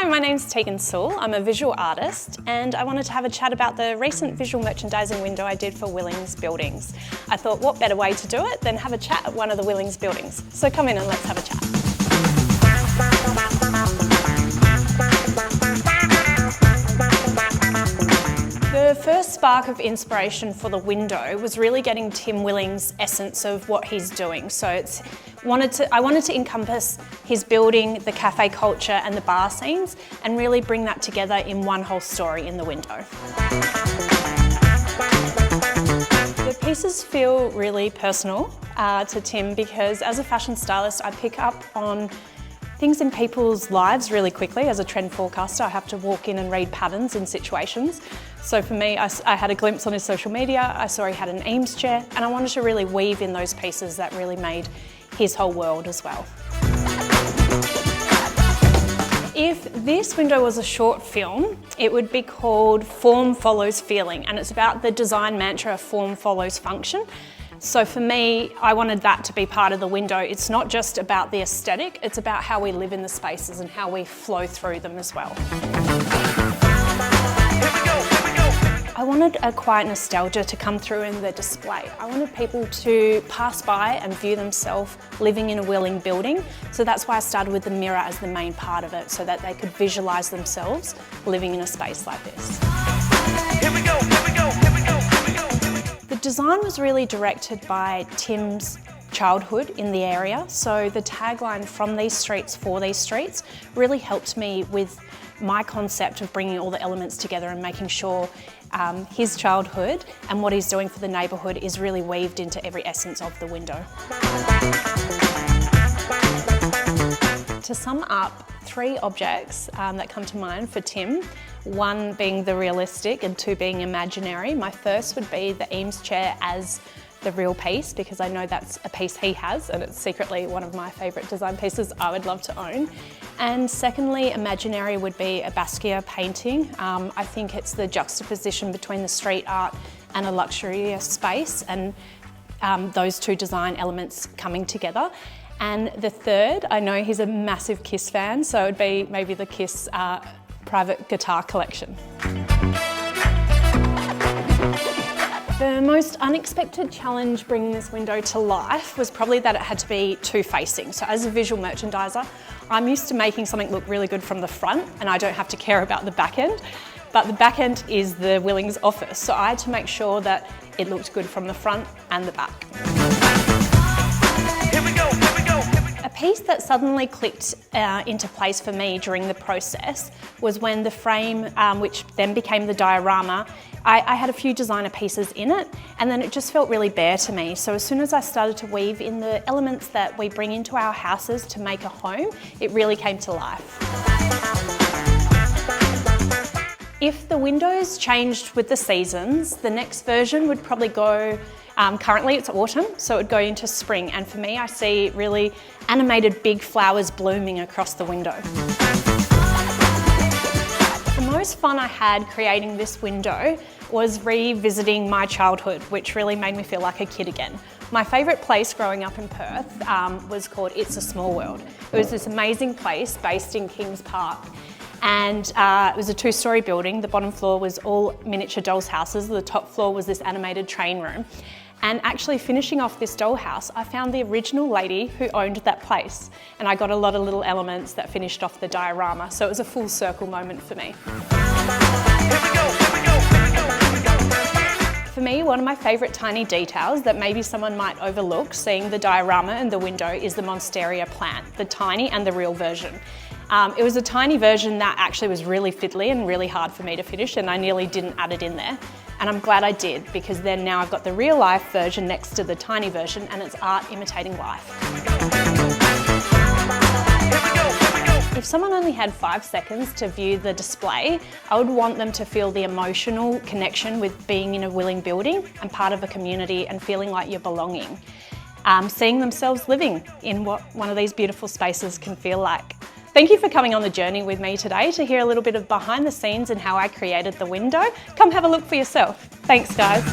Hi, my name's Teagan Sewel. I'm a visual artist and I wanted to have a chat about the recent visual merchandising window I did for Willings buildings. I thought what better way to do it than have a chat at one of the Willings buildings. So come in and let's have a chat. The first spark of inspiration for the window was really getting Tim Willings' essence of what he's doing. So I wanted to encompass his building, the cafe culture and the bar scenes and really bring that together in one whole story in the window. The pieces feel really personal to Tim because as a fashion stylist I pick up on things in people's lives really quickly. As a trend forecaster, I have to walk in and read patterns in situations. So for me, I had a glimpse on his social media, I saw he had an Eames chair, and I wanted to really weave in those pieces that really made his whole world as well. If this window was a short film, it would be called Form Follows Feeling, and it's about the design mantra, form follows function. So for me, I wanted that to be part of the window. It's not just about the aesthetic, it's about how we live in the spaces and how we flow through them as well. I wanted a quiet nostalgia to come through in the display. I wanted people to pass by and view themselves living in a Willing building. So that's why I started with the mirror as the main part of it, so that they could visualise themselves living in a space like this. Here we go, here we go, here we go, here we go. The design was really directed by Tim's childhood in the area. So the tagline "From these streets, for these streets" really helped me with my concept of bringing all the elements together and making sure his childhood and what he's doing for the neighbourhood is really weaved into every essence of the window. To sum up, 3 objects that come to mind for Tim, 1 being the realistic and 2 being imaginary. My first would be the Eames chair as the real piece, because I know that's a piece he has and it's secretly one of my favourite design pieces I would love to own. And secondly, imaginary would be a Basquiat painting. I think it's the juxtaposition between the street art and a luxurious space, and those 2 design elements coming together. And the third, I know he's a massive Kiss fan, so it would be maybe the Kiss private guitar collection. The most unexpected challenge bringing this window to life was probably that it had to be 2-facing. So as a visual merchandiser, I'm used to making something look really good from the front and I don't have to care about the back end. But the back end is the Willings office, so I had to make sure that it looked good from the front and the back. Here we go, here we go, here we go. A piece that suddenly clicked into place for me during the process was when the frame, which then became the diorama, I had a few designer pieces in it and then it just felt really bare to me. So as soon as I started to weave in the elements that we bring into our houses to make a home, it really came to life. If the windows changed with the seasons, the next version would probably go, currently it's autumn, so it would go into spring. And for me, I see really animated big flowers blooming across the window. The most fun I had creating this window was revisiting my childhood, which really made me feel like a kid again. My favourite place growing up in Perth was called It's a Small World. It was this amazing place based in Kings Park. And it was a 2-storey building. The bottom floor was all miniature dolls' houses. The top floor was this animated train room. And actually finishing off this dollhouse, I found the original lady who owned that place. And I got a lot of little elements that finished off the diorama. So it was a full circle moment for me. Here we go, here we go, here we go, here we go. For me, one of my favourite tiny details that maybe someone might overlook seeing the diorama and the window is the Monstera plant, the tiny and the real version. It was a tiny version that actually was really fiddly and really hard for me to finish, and I nearly didn't add it in there. And I'm glad I did, because then now I've got the real life version next to the tiny version and it's art imitating life. If someone only had 5 seconds to view the display, I would want them to feel the emotional connection with being in a Willing building and part of a community and feeling like you're belonging. Seeing themselves living in what one of these beautiful spaces can feel like. Thank you for coming on the journey with me today to hear a little bit of behind the scenes and how I created the window. Come have a look for yourself. Thanks, guys.